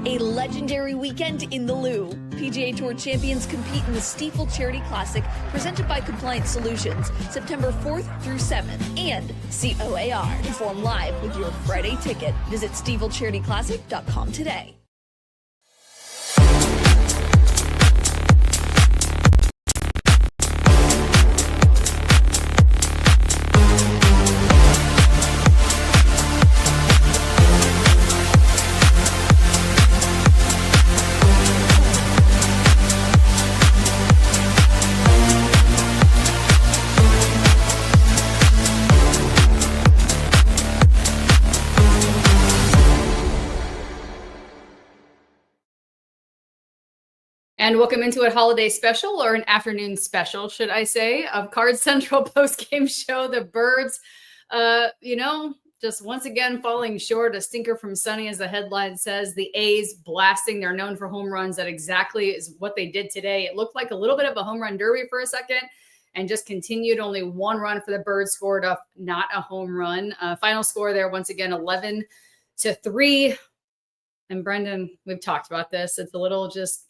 A legendary weekend in the Lou. PGA Tour champions compete in the Stifel Charity Classic, presented by Compliance Solutions, September 4th through 7th, and COAR. Perform live with your Friday ticket. Visit StifelCharityClassic.com today. And welcome into a holiday special, or an afternoon special, should I say, of Card Central postgame show. The Birds, just once again falling short. A stinker from Sonny, as the headline says. The A's blasting. They're known for home runs. That exactly is what they did today. It looked like a little bit of a home run derby for a second, and just continued. Only one run for the Birds scored off, not a home run. Final score there, once again, 11-3. And Brenden, we've talked about this. It's a little just,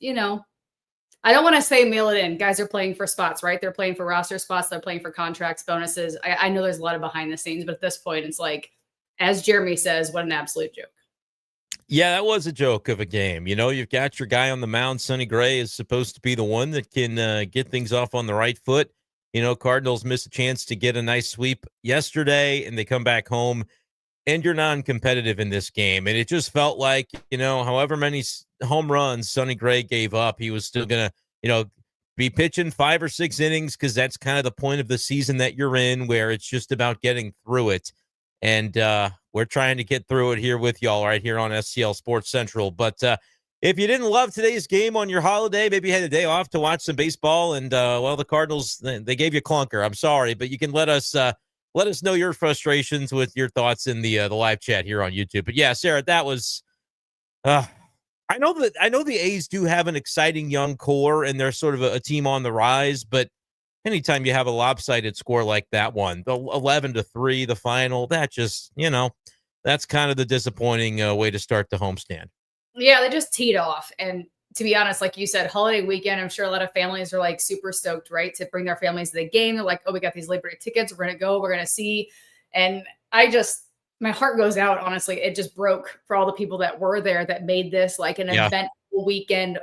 I don't want to say mail it in. Guys are playing for spots, right? They're playing for roster spots. They're playing for contracts, bonuses. I know there's a lot of behind the scenes, but at this point, it's like, as Jeremy says, what an absolute joke. Yeah, that was a joke of a game. You've got your guy on the mound. Sonny Gray is supposed to be the one that can get things off on the right foot. Cardinals miss a chance to get a nice sweep yesterday, and they come back home, and you're non-competitive in this game. And it just felt like, however many home runs Sonny Gray gave up, he was still going to, be pitching 5 or 6 innings, because that's kind of the point of the season that you're in, where it's just about getting through it. And we're trying to get through it here with y'all right here on STL Sports Central. But if you didn't love today's game on your holiday, maybe you had a day off to watch some baseball, and, the Cardinals, they gave you clunker. I'm sorry, but you can let us know your frustrations with your thoughts in the live chat here on YouTube. But yeah, Sarah, that was I know the A's do have an exciting young core, and they're sort of a team on the rise, but anytime you have a lopsided score like that one, the 11-3, the final, that just, that's kind of the disappointing way to start the homestand. Yeah, they just teed off. And to be honest, like you said, holiday weekend, I'm sure a lot of families are like super stoked, right, to bring their families to the game. They're like, oh, we got these Labor Day tickets. We're going to go. We're going to see. And my heart goes out, honestly. It just broke for all the people that were there, that made this like an eventful weekend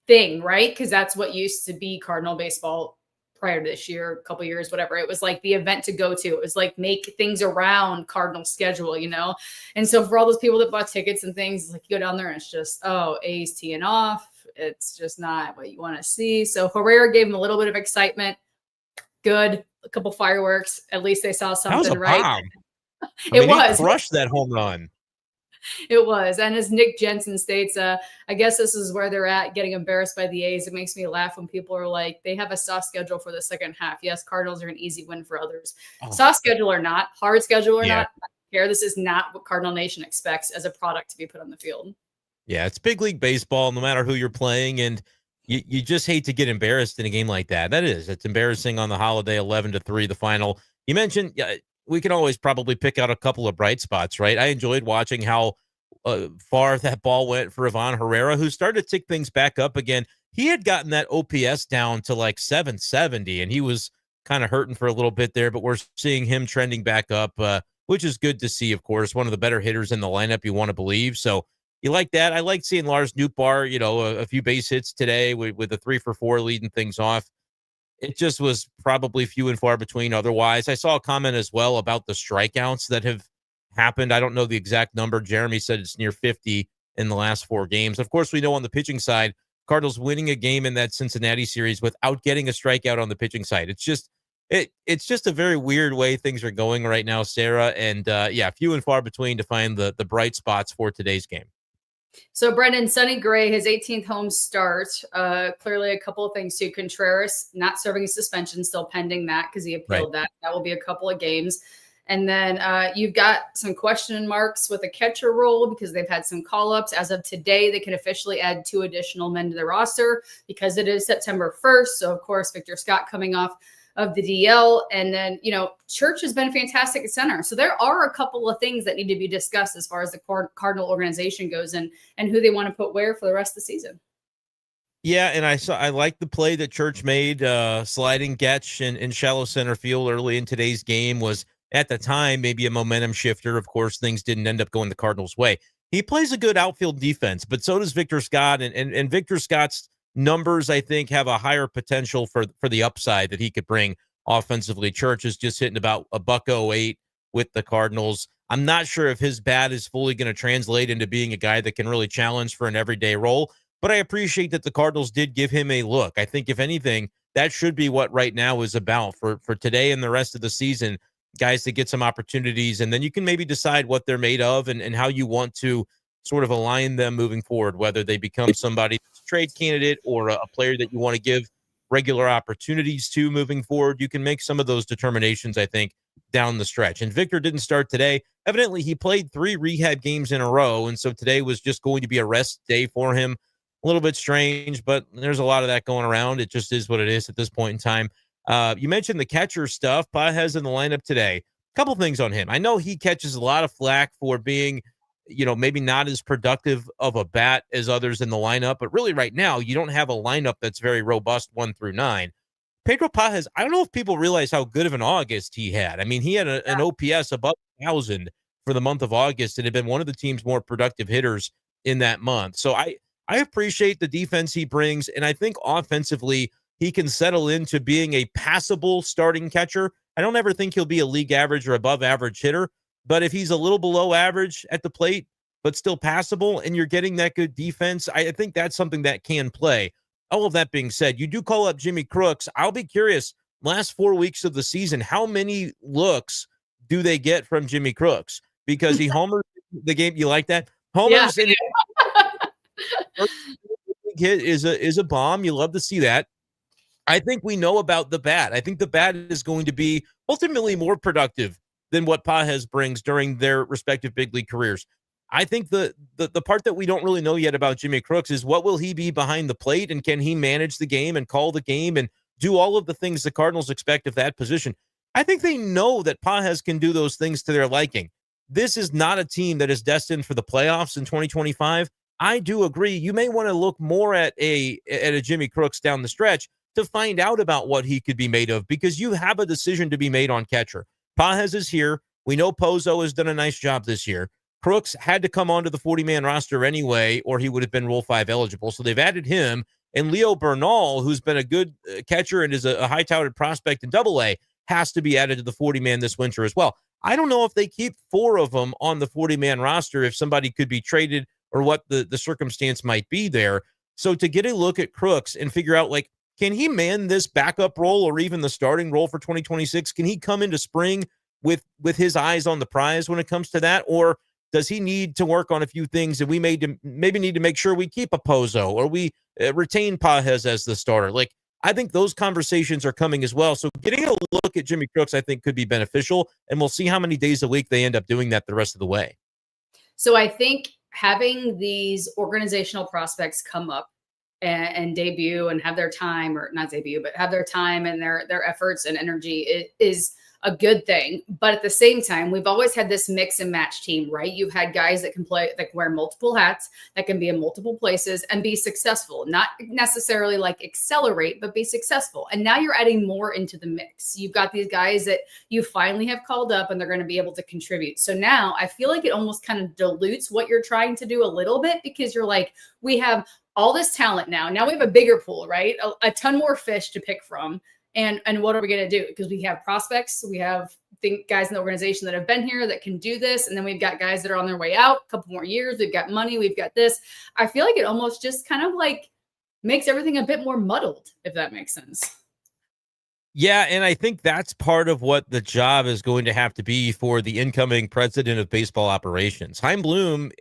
thing, right? Because that's what used to be Cardinal baseball prior to this year, a couple years, whatever. It was like the event to go to. It was like make things around Cardinal schedule, And so for all those people that bought tickets and things, like you go down there and it's just, A's teeing off. It's just not what you want to see. So Herrera gave him a little bit of excitement. Good. A couple fireworks. At least they saw something, that was a right? bomb. It was. He crushed that home run. It was. And as Nick Jensen states, I guess this is where they're at, getting embarrassed by the A's. It makes me laugh when people are like, they have a soft schedule for the second half. Yes, Cardinals are an easy win for others. Soft schedule or not, hard schedule or not, I don't care. This is not what Cardinal Nation expects as a product to be put on the field. Yeah, it's big league baseball, no matter who you're playing. And you just hate to get embarrassed in a game like that. It's embarrassing on the holiday, 11-3, the final. You mentioned, we can always probably pick out a couple of bright spots, right? I enjoyed watching how far that ball went for Ivan Herrera, who started to tick things back up again. He had gotten that OPS down to like 770, and he was kind of hurting for a little bit there, but we're seeing him trending back up, which is good to see, of course. One of the better hitters in the lineup, you want to believe. So you like that. I like seeing Lars Nootbaar, a few base hits today with a 3-for-4 leading things off. It just was probably few and far between otherwise. I saw a comment as well about the strikeouts that have happened. I don't know the exact number. Jeremy said it's near 50 in the last 4 games. Of course, we know on the pitching side, Cardinals winning a game in that Cincinnati series without getting a strikeout on the pitching side. It's just a very weird way things are going right now, Sarah. And few and far between to find the bright spots for today's game. So Brenden, Sonny Gray, his 18th home start. Clearly a couple of things too. Contreras not serving a suspension, still pending that because he appealed that. That will be a couple of games. And then you've got some question marks with a catcher role because they've had some call-ups. As of today, they can officially add 2 additional men to the roster because it is September 1st. So, of course, Victor Scott coming off of the DL. And then, Church has been fantastic at center. So there are a couple of things that need to be discussed as far as the Cardinal organization goes and who they want to put where for the rest of the season. Yeah, and I like the play that Church made, sliding Getch in shallow center field early in today's game was, at the time, maybe a momentum shifter. Of course, things didn't end up going the Cardinals' way. He plays a good outfield defense, but so does Victor Scott, and Victor Scott's numbers, I think, have a higher potential for the upside that he could bring offensively. Church is just hitting about a $108 with the Cardinals. I'm not sure if his bat is fully going to translate into being a guy that can really challenge for an everyday role, but I appreciate that the Cardinals did give him a look. I think, if anything, that should be what right now is about for today and the rest of the season, guys to get some opportunities, and then you can maybe decide what they're made of and how you want to sort of align them moving forward, whether they become somebody that's a trade candidate or a player that you want to give regular opportunities to moving forward. You can make some of those determinations, I think, down the stretch. And Victor didn't start today. Evidently, he played 3 rehab games in a row, and so today was just going to be a rest day for him. A little bit strange, but there's a lot of that going around. It just is what it is at this point in time. You mentioned the catcher stuff. Pages in the lineup today. A couple things on him. I know he catches a lot of flack for being, maybe not as productive of a bat as others in the lineup, but really right now, you don't have a lineup that's very robust 1 through 9. Pedro Pages, I don't know if people realize how good of an August he had. I mean, he had an OPS above 1,000 for the month of August and had been one of the team's more productive hitters in that month. So I appreciate the defense he brings, and I think offensively he can settle into being a passable starting catcher. I don't ever think he'll be a league average or above average hitter, but if he's a little below average at the plate, but still passable, and you're getting that good defense, I think that's something that can play. All of that being said, you do call up Jimmy Crooks. I'll be curious, last 4 weeks of the season, how many looks do they get from Jimmy Crooks? Because he homers the game. You like that? Homers Yeah. hit is a bomb. You love to see that. I think we know about the bat. I think the bat is going to be ultimately more productive than what Pages brings during their respective big league careers. I think the part that we don't really know yet about Jimmy Crooks is what will he be behind the plate, and can he manage the game and call the game and do all of the things the Cardinals expect of that position? I think they know that Pages can do those things to their liking. This is not a team that is destined for the playoffs in 2025. I do agree. You may want to look more at a Jimmy Crooks down the stretch to find out about what he could be made of, because you have a decision to be made on catcher. Pages is here. We know Pozo has done a nice job this year. Crooks had to come onto the 40-man roster anyway, or he would have been Rule 5 eligible. So they've added him. And Leo Bernal, who's been a good catcher and is a high-touted prospect in Double-A, has to be added to the 40-man this winter as well. I don't know if they keep 4 of them on the 40-man roster, if somebody could be traded or what the circumstance might be there. So to get a look at Crooks and figure out, like, can he man this backup role or even the starting role for 2026? Can he come into spring with his eyes on the prize when it comes to that? Or does he need to work on a few things, and we maybe need to make sure we keep a Pozo or we retain Pages as the starter? Like, I think those conversations are coming as well. So getting a look at Jimmy Crooks, I think, could be beneficial, and we'll see how many days a week they end up doing that the rest of the way. So I think having these organizational prospects come up and debut and have their time, or not debut, but have their time and their efforts and energy is a good thing. But at the same time, we've always had this mix and match team, right? You've had guys that can play, that can wear multiple hats, that can be in multiple places and be successful, not necessarily like accelerate, but be successful. And now you're adding more into the mix. You've got these guys that you finally have called up and they're going to be able to contribute. So now I feel like it almost kind of dilutes what you're trying to do a little bit, because you're like, we have all this talent now. Now we have a bigger pool, right? A ton more fish to pick from. And what are we going to do? Because we have prospects, we have guys in the organization that have been here that can do this. And then we've got guys that are on their way out, a couple more years. We've got money. We've got this. I feel like it almost just kind of like makes everything a bit more muddled, if that makes sense. Yeah, and I think that's part of what the job is going to have to be for the incoming president of baseball operations. Chaim Bloom,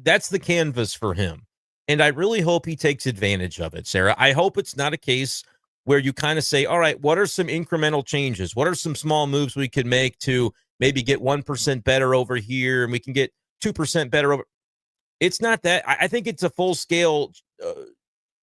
that's the canvas for him. And I really hope he takes advantage of it, Sarah. I hope it's not a case where you kind of say, all right, what are some incremental changes? What are some small moves we could make to maybe get 1% better over here, and we can get 2% better over? It's not that. I think it's a full scale.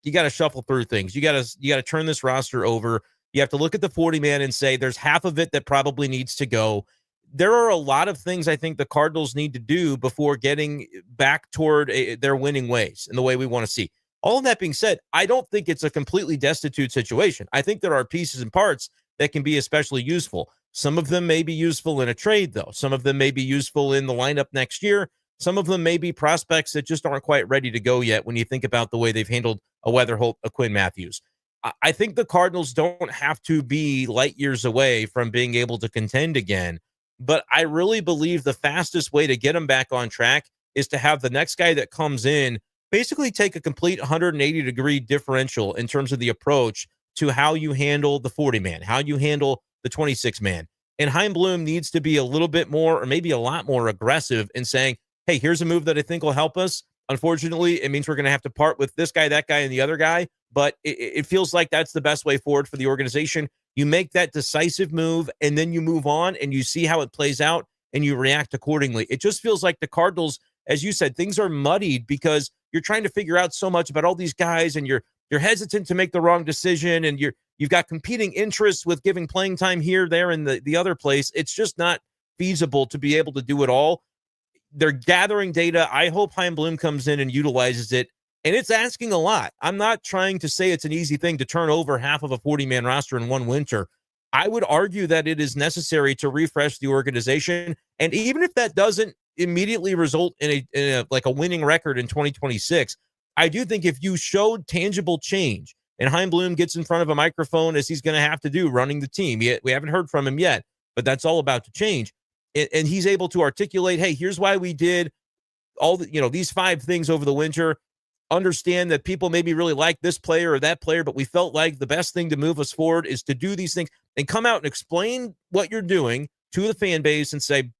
You got to shuffle through things. You got to turn this roster over. You have to look at the 40-man and say there's half of it that probably needs to go. There are a lot of things I think the Cardinals need to do before getting back toward their winning ways and the way we want to see. All of that being said, I don't think it's a completely destitute situation. I think there are pieces and parts that can be especially useful. Some of them may be useful in a trade, though. Some of them may be useful in the lineup next year. Some of them may be prospects that just aren't quite ready to go yet when you think about the way they've handled a Weatherholt, a Quinn Matthews. I think the Cardinals don't have to be light years away from being able to contend again, but I really believe the fastest way to get them back on track is to have the next guy that comes in basically take a complete 180-degree differential in terms of the approach to how you handle the 40-man, how you handle the 26-man. And Chaim Bloom needs to be a little bit more or maybe a lot more aggressive in saying, hey, here's a move that I think will help us. Unfortunately, it means we're going to have to part with this guy, that guy, and the other guy. But it feels like that's the best way forward for the organization. You make that decisive move, and then you move on, and you see how it plays out, and you react accordingly. It just feels like the Cardinals, as you said, things are muddied because you're trying to figure out so much about all these guys, and you're hesitant to make the wrong decision, and you've got competing interests with giving playing time here, there, and the other place. It's just not feasible to be able to do it all. They're gathering data. I hope Chaim Bloom comes in and utilizes it. And it's asking a lot. I'm not trying to say it's an easy thing to turn over half of a 40-man roster in one winter. I would argue that it is necessary to refresh the organization. And even if that doesn't immediately result in a winning record in 2026, I do think if you showed tangible change and Chaim Bloom gets in front of a microphone, as he's going to have to do running the team, we haven't heard from him yet, but that's all about to change. And he's able to articulate, hey, here's why we did all these 5 things over the winter. Understand that people maybe really like this player or that player, but we felt like the best thing to move us forward is to do these things, and come out and explain what you're doing to the fan base and say,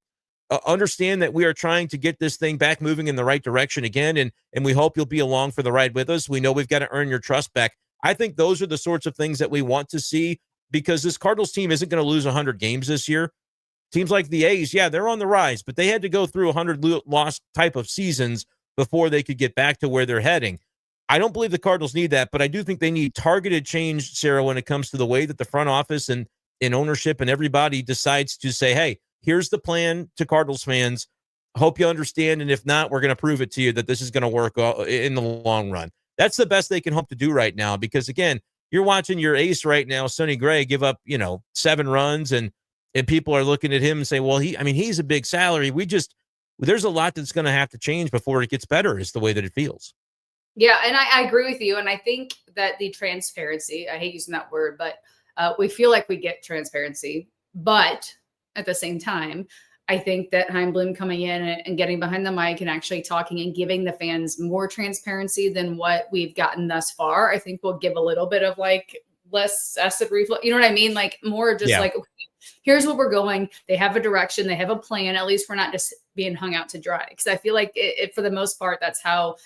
understand that we are trying to get this thing back moving in the right direction again. And we hope you'll be along for the ride with us. We know we've got to earn your trust back. I think those are the sorts of things that we want to see, because this Cardinals team isn't going to lose 100 games this year. Teams like the A's, yeah, they're on the rise, but they had to go through 100 loss type of seasons before they could get back to where they're heading. I don't believe the Cardinals need that, but I do think they need targeted change, Sarah, when it comes to the way that the front office and ownership and everybody decides to say, hey, here's the plan to Cardinals fans. Hope you understand, and if not, we're going to prove it to you that this is going to work in the long run. That's the best they can hope to do right now, because, again, you're watching your ace right now, Sonny Gray, give up 7 runs, and people are looking at him and say, well, he's a big salary. There's a lot that's going to have to change before it gets better, is the way that it feels. Yeah, and I agree with you. And I think that the transparency, I hate using that word, but we feel like we get transparency. But at the same time, I think that Chaim Bloom coming in and getting behind the mic and actually talking and giving the fans more transparency than what we've gotten thus far, I think will give a little bit of less acid reflux. You know what I mean? More just okay, here's what we're going. They have a direction. They have a plan. At least we're not just being hung out to dry. Because I feel like it, for the most part, that's how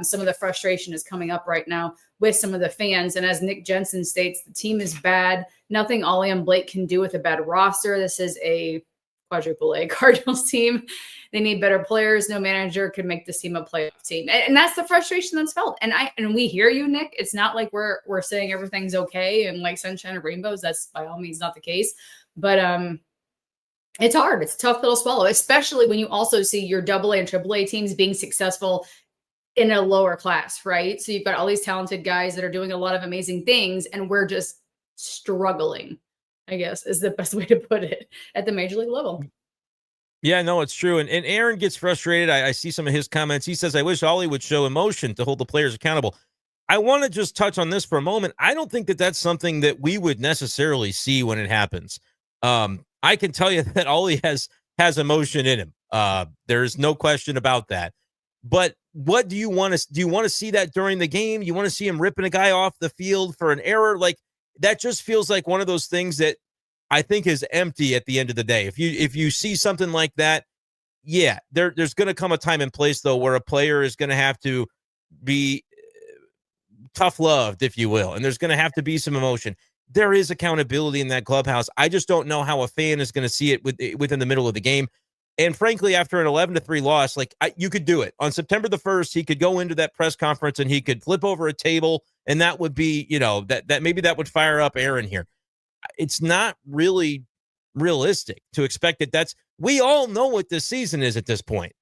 some of the frustration is coming up right now with some of the fans. And as Nick Jensen states, the team is bad. Nothing Ollie and Blake can do with a bad roster. This is a quadruple A Cardinals team. They need better players. No manager could make this team a playoff team. And that's the frustration that's felt. And we hear you, Nick. It's not like we're saying everything's okay and like sunshine and rainbows. That's by all means not the case. But it's hard. It's a tough pill to swallow, especially when you also see your AA and AAA teams being successful in a lower class, right? So you've got all these talented guys that are doing a lot of amazing things, and we're just struggling, I guess, is the best way to put it, at the major league level. Yeah, no, it's true. And Aaron gets frustrated. I see some of his comments. He says, I wish Ollie would show emotion to hold the players accountable. I want to just touch on this for a moment. I don't think that that's something that we would necessarily see when it happens. I can tell you that Ollie has emotion in him. There's no question about that. But what do you want to do? You want to see that during the game? You want to see him ripping a guy off the field for an error? That just feels like one of those things that I think is empty at the end of the day. If you see something like that, yeah, there's going to come a time and place, though, where a player is going to have to be tough loved, if you will, and there's going to have to be some emotion. There is accountability in that clubhouse. I just don't know how a fan is going to see it within the middle of the game. And frankly, after an 11-3 loss, you could do it. On September the 1st, he could go into that press conference and he could flip over a table, and that would be, that maybe that would fire up Aaron here. it's not really realistic to expect that we all know what this season is at this point.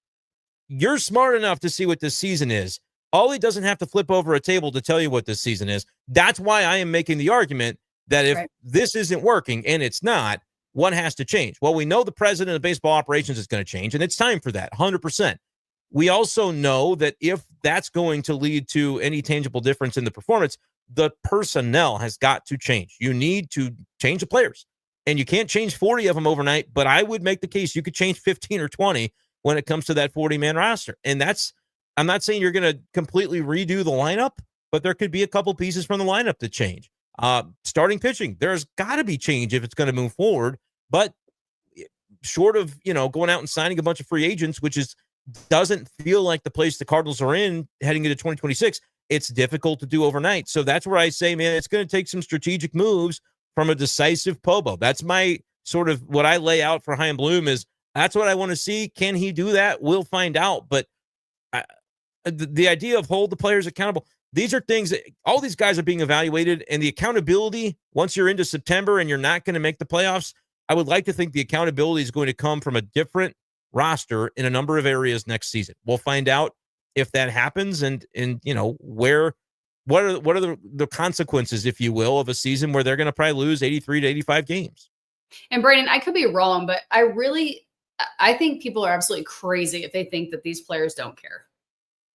You're smart enough to see what this season is. Ollie doesn't have to flip over a table to tell you what this season is. That's why I am making the argument that if this isn't working, and it's not, what has to change? Well, we know the president of baseball operations is going to change, and it's time for that, 100%. We also know that if that's going to lead to any tangible difference in the performance, the personnel has got to change. You need to change the players, and you can't change 40 of them overnight, but I would make the case you could change 15 or 20 when it comes to that 40-man roster. And I'm not saying you're going to completely redo the lineup, but there could be a couple pieces from the lineup to change. Starting pitching, there's got to be change if it's going to move forward, but short of, going out and signing a bunch of free agents, which doesn't feel like the place the Cardinals are in heading into 2026, it's difficult to do overnight. So that's where I say, man, it's going to take some strategic moves from a decisive Pobo. That's my sort of what I lay out for Chaim Bloom is that's what I want to see. Can he do that? We'll find out. But the idea of hold the players accountable, these are things that all these guys are being evaluated, and the accountability, once you're into September and you're not going to make the playoffs, I would like to think the accountability is going to come from a different roster in a number of areas next season. We'll find out if that happens and what are the consequences, if you will, of a season where they're going to probably lose 83 to 85 games. And Brenden, I could be wrong, but I think people are absolutely crazy if they think that these players don't care.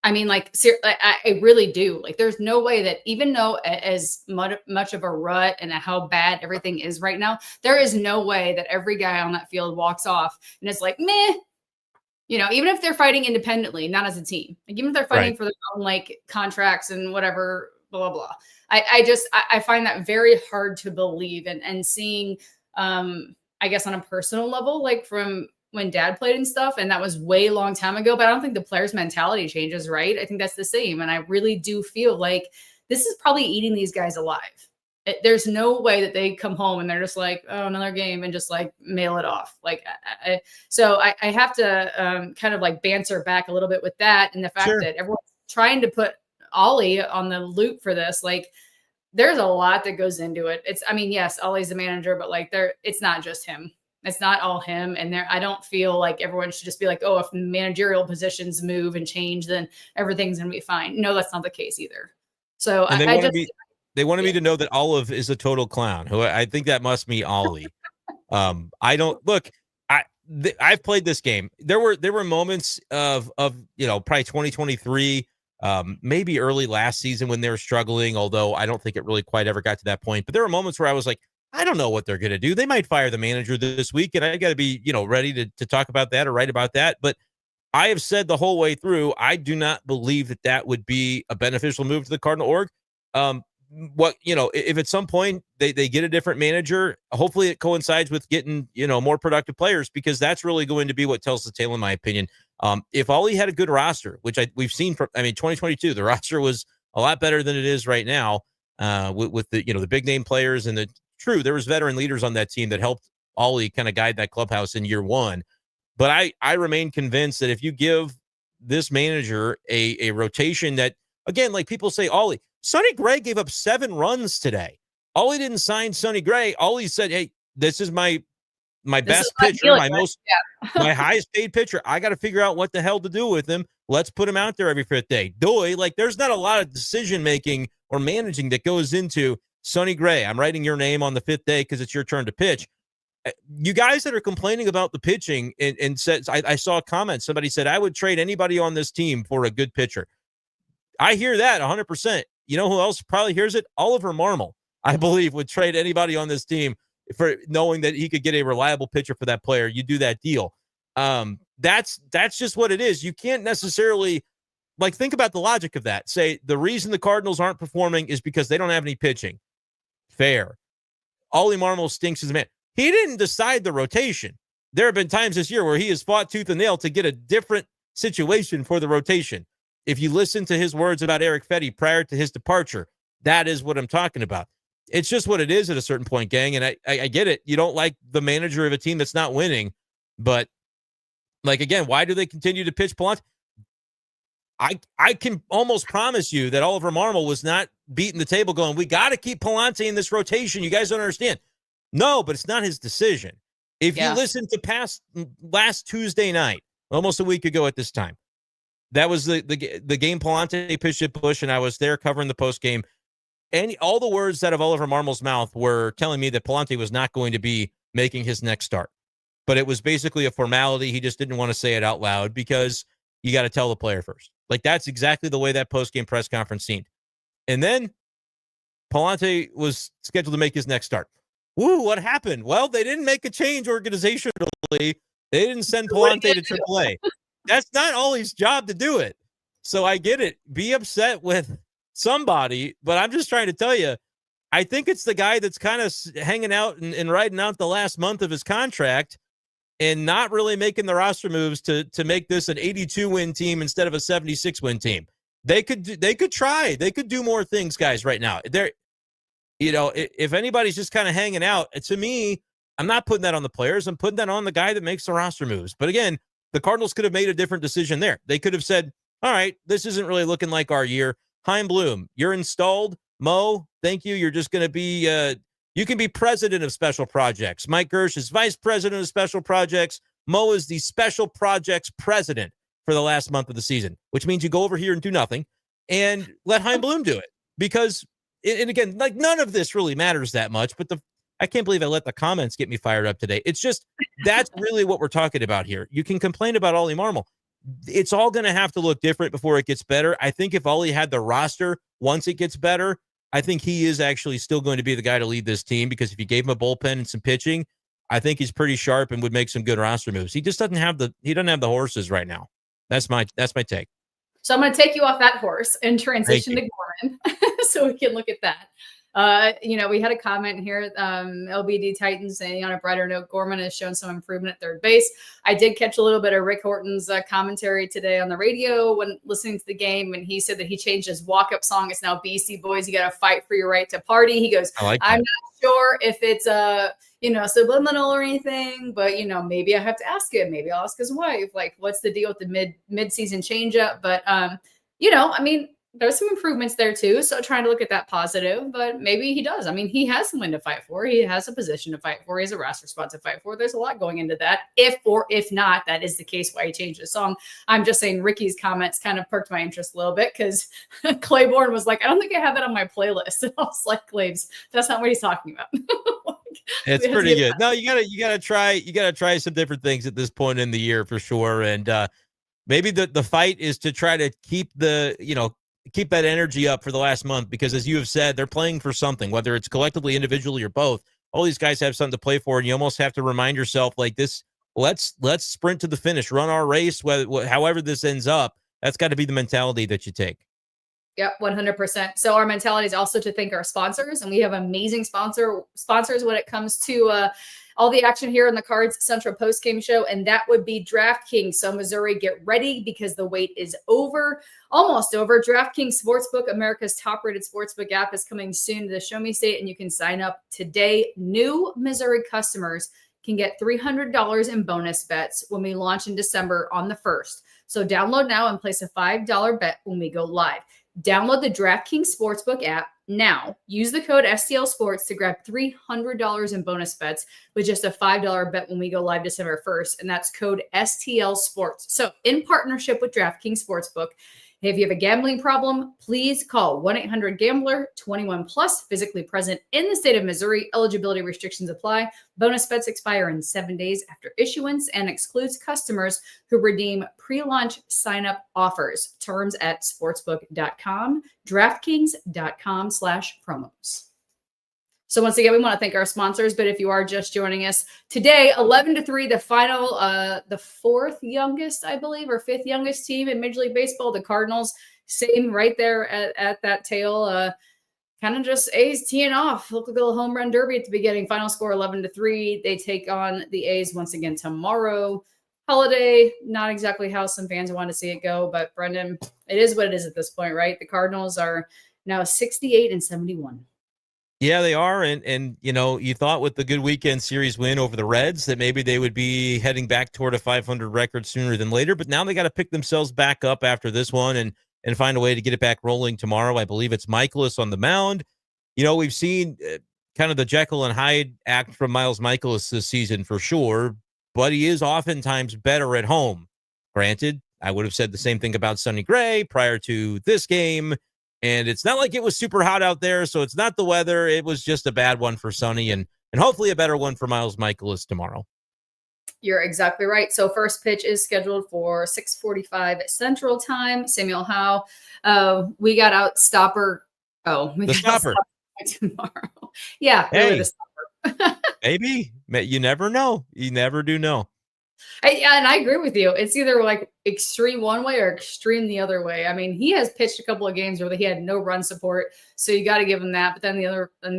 I mean, I really do. Like, there's no way that even though as much of a rut and how bad everything is right now, there is no way that every guy on that field walks off and it's like, meh. Even if they're fighting independently, not as a team, like even if they're fighting for their own contracts and whatever, blah, blah, blah. I find that very hard to believe and seeing, I guess on a personal level, like from when Dad played and stuff, and that was way long time ago, but I don't think the players' mentality changes, right? I think that's the same. And I really do feel like this is probably eating these guys alive. There's no way that they come home and they're just like, oh, another game, and just mail it off. So I have to kind of banter back a little bit with that. And the fact that everyone's trying to put Ollie on the loop for this, there's a lot that goes into it. Yes, Ollie's the manager, but it's not just him. It's not all him. And I don't feel like everyone should just be like, oh, if managerial positions move and change, then everything's going to be fine. No, that's not the case either. So they wanted me to know that Olive is a total clown. Who I think that must be Ollie. I don't look. I've played this game. There were moments of probably 2023, maybe early last season when they were struggling. Although I don't think it really quite ever got to that point. But there were moments where I was like, I don't know what they're going to do. They might fire the manager this week, and I got to be ready to talk about that or write about that. But I have said the whole way through, I do not believe that would be a beneficial move to the Cardinal org. If at some point they get a different manager, hopefully it coincides with getting, more productive players, because that's really going to be what tells the tale, in my opinion. If Ollie had a good roster, which we've seen from, 2022, the roster was a lot better than it is right now, with the, the big name players and there was veteran leaders on that team that helped Ollie kind of guide that clubhouse in year one. But I remain convinced that if you give this manager a rotation that, again, like people say, Ollie, Sonny Gray gave up 7 runs today. Ollie didn't sign Sonny Gray. Ollie said, hey, this is my best pitcher, my highest paid pitcher. I got to figure out what the hell to do with him. Let's put him out there every 5th day. There's not a lot of decision-making or managing that goes into Sonny Gray. I'm writing your name on the 5th day because it's your turn to pitch. You guys that are complaining about the pitching and said, I saw a comment. Somebody said, I would trade anybody on this team for a good pitcher. I hear that 100%. You know who else probably hears it? Oliver Marmol, I believe, would trade anybody on this team for knowing that he could get a reliable pitcher for that player. You do that deal. That's just what it is. You can't necessarily think about the logic of that. Say the reason the Cardinals aren't performing is because they don't have any pitching. Fair. Ollie Marmol stinks as a man. He didn't decide the rotation. There have been times this year where he has fought tooth and nail to get a different situation for the rotation. If you listen to his words about Eric Fetty prior to his departure, that is what I'm talking about. It's just what it is at a certain point, gang. And I get it. You don't like the manager of a team that's not winning. But, again, why do they continue to pitch Palante? I can almost promise you that Oliver Marmol was not beating the table going, we got to keep Palante in this rotation. You guys don't understand. No, but it's not his decision. If you listen to last Tuesday night, almost a week ago at this time, that was the game Palante pitched at Bush, and I was there covering the post game. And all the words out of Oliver Marmole's mouth were telling me that Palante was not going to be making his next start. But it was basically a formality. He just didn't want to say it out loud because you got to tell the player first. Like, that's exactly the way that post-game press conference seemed. And then Palante was scheduled to make his next start. Woo, what happened? Well, they didn't make a change organizationally. They didn't send Palante to AAA. That's not Ollie's job to do it. So I get it. Be upset with somebody, but I'm just trying to tell you, I think it's the guy that's kind of hanging out and riding out the last month of his contract and not really making the roster moves to make this an 82-win team instead of a 76-win team. They could try. They could do more things, guys, right now. They're, if anybody's just kind of hanging out, to me, I'm not putting that on the players. I'm putting that on the guy that makes the roster moves. But again, the Cardinals could have made a different decision there. They could have said, all right, this isn't really looking like our year. Chaim Bloom, you're installed. Mo, thank you. You're just going to be, you can be president of special projects. Mike Gersh is vice president of special projects. Mo is the special projects president for the last month of the season, which means you go over here and do nothing and let Chaim Bloom do it. Because, and again, like, none of this really matters that much, but I can't believe I let the comments get me fired up today. It's just, that's really what we're talking about here. You can complain about Ollie Marmol. It's all going to have to look different before it gets better. I think if Ollie had the roster once it gets better, I think he is actually still going to be the guy to lead this team, because if you gave him a bullpen and some pitching, I think he's pretty sharp and would make some good roster moves. He just doesn't have the horses right now. That's my take. So I'm going to take you off that horse and transition to Gorman so we can look at that. We had a comment here, LBD Titans saying, on a brighter note, Gorman has shown some improvement at third base. I did catch a little bit of Rick Horton's commentary today on the radio when listening to the game, and he said that he changed his walk-up song. It's now BC Boys, you got to fight for your right to party. He goes, I'm not sure if it's subliminal or anything, but maybe I have to ask him. Maybe I'll ask his wife, like, what's the deal with the mid-season changeup? But there's some improvements there too. So trying to look at that positive, but maybe he does. I mean, he has someone to fight for. He has a position to fight for. He has a roster spot to fight for. There's a lot going into that. If not, that is the case why he changed his song. I'm just saying Ricky's comments kind of perked my interest a little bit, because Claiborne was like, I don't think I have that on my playlist. And I was like, Claves, that's not what he's talking about. It's pretty good. No, you gotta try some different things at this point in the year for sure. And maybe the fight is to try to keep keep that energy up for the last month, because as you have said, they're playing for something, whether it's collectively, individually, or both. All these guys have something to play for, and you almost have to remind yourself, like, this, let's sprint to the finish, run our race, however this ends up. That's got to be the mentality that you take. Yep, 100%. So our mentality is also to thank our sponsors, and we have amazing sponsors when it comes to all the action here in the Cards Central Postgame Show, and that would be DraftKings. So Missouri, get ready, because the wait is almost over. DraftKings Sportsbook, America's top-rated sportsbook app, is coming soon to the Show Me State, and you can sign up today. New Missouri customers can get $300 in bonus bets when we launch in December on the 1st. So download now and place a $5 bet when we go live. Download the DraftKings Sportsbook app now. Use the code STL Sports to grab $300 in bonus bets with just a $5 bet when we go live December 1st. And that's code STL Sports. So in partnership with DraftKings Sportsbook, if you have a gambling problem, please call 1-800-GAMBLER, 21 plus, physically present in the state of Missouri. Eligibility restrictions apply. Bonus bets expire in 7 days after issuance and excludes customers who redeem pre-launch sign-up offers. Terms at sportsbook.com, DraftKings.com/promos. So once again, we want to thank our sponsors, but if you are just joining us today, 11-3, the final, the fourth youngest, I believe, or fifth youngest team in Major League Baseball, the Cardinals, sitting right there at that tail, kind of just A's teeing off. Look like a little home run derby at the beginning. Final score 11-3. They take on the A's once again tomorrow. Holiday, not exactly how some fans want to see it go, but Brenden, it is what it is at this point, right? The Cardinals are now 68-71. Yeah, they are. And you thought with the good weekend series win over the Reds that maybe they would be heading back toward a 500 record sooner than later. But now they got to pick themselves back up after this one and find a way to get it back rolling tomorrow. I believe it's Michaelis on the mound. We've seen kind of the Jekyll and Hyde act from Miles Michaelis this season for sure, but he is oftentimes better at home. Granted, I would have said the same thing about Sonny Gray prior to this game, and it's not like it was super hot out there, so it's not the weather. It was just a bad one for Sonny, and hopefully a better one for Miles Michaelis tomorrow. You're exactly right. So first pitch is scheduled for 6:45 Central Time. Samuel Howe. We got out stopper. Oh, we the got stopper tomorrow. Yeah, hey, really the stopper. Maybe. You never know. You never do know. And I agree with you. It's either like extreme one way or extreme the other way. I mean, he has pitched a couple of games where he had no run support, so you got to give him that. But then the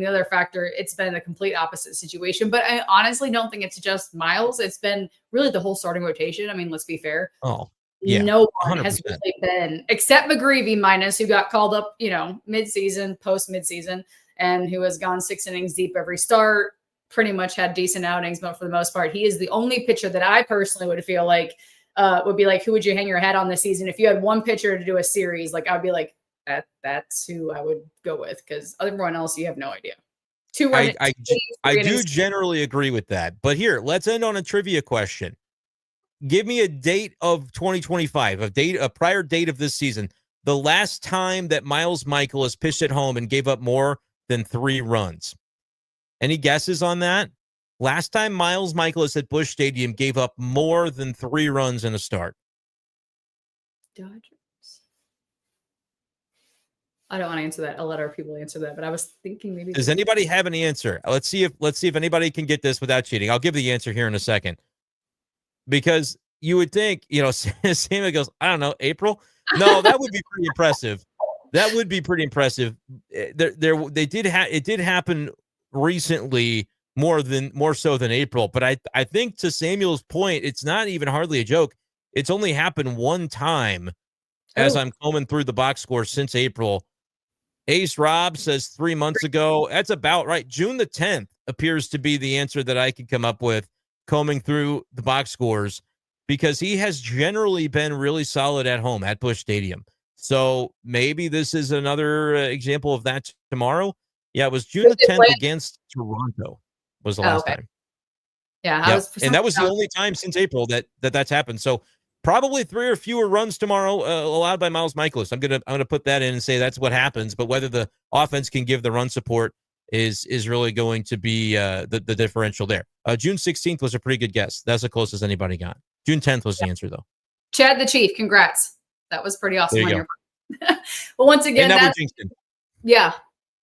other factor, it's been a complete opposite situation. But I honestly don't think it's just Miles. It's been really the whole starting rotation. I mean, let's be fair. Oh, yeah. No one 100%. has really been, except McGreevy minus, who got called up, mid-season, post-mid-season, and who has gone 6 innings deep every start. Pretty much had decent outings, but for the most part, he is the only pitcher that I personally would feel like would be like, who would you hang your hat on this season? If you had one pitcher to do a series, like I'd be like, that's who I would go with, because everyone else, you have no idea. I do generally agree with that. But here, let's end on a trivia question. Give me a date of 2025, a prior date of this season, the last time that Miles Michaelis pitched at home and gave up more than 3 runs. Any guesses on that? Last time Miles Michaelis at Busch Stadium gave up more than 3 runs in a start. Dodgers. I don't want to answer that. I'll let our people answer that. But I was thinking maybe. Does anybody have an answer? Let's see if anybody can get this without cheating. I'll give the answer here in a second. Because you would think, Samuel goes, I don't know, April? No, that would be pretty impressive. That would be pretty impressive. It did happen recently more so than April, but I think to Samuel's point, it's not even hardly a joke. It's only happened one time as I'm combing through the box score since April. Ace Rob says 3 months ago. That's about right. June the 10th appears to be the answer that I could come up with combing through the box scores, because he has generally been really solid at home at Busch Stadium. So maybe this is another example of that tomorrow. Yeah, it was June the 10th against Toronto was the last time. Yeah, and that was the only time since April that's happened. So probably 3 or fewer runs tomorrow allowed by Miles Michaelis. I'm gonna put that in and say that's what happens. But whether the offense can give the run support is really going to be the differential there. June 16th was a pretty good guess. That's the closest anybody got. June 10th was the answer, though. Chad the Chief, congrats. That was pretty awesome. There you go. Well, once again, yeah.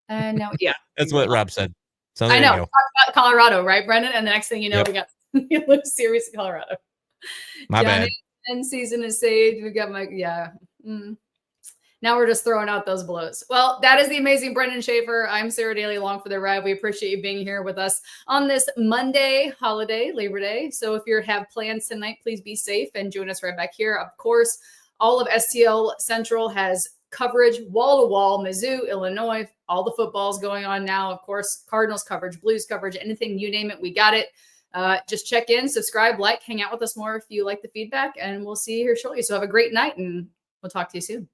No, yeah. That's what Rob said. So I know. Talk about Colorado, right, Brenden? And the next thing you know, we got Luke Series in Colorado. My bad. End season is saved. We got Now we're just throwing out those blows. Well, that is the amazing Brenden Schaeffer. I'm Sara Dayley, along for the ride. We appreciate you being here with us on this Monday holiday, Labor Day. So if you have plans tonight, please be safe and join us right back here. Of course, all of STL Central has coverage, wall-to-wall, Mizzou, Illinois, all the footballs going on now. Of course, Cardinals coverage, Blues coverage, anything, you name it, we got it. Just check in, subscribe, hang out with us more if you like the feedback, and we'll see you here shortly. So have a great night, and we'll talk to you soon.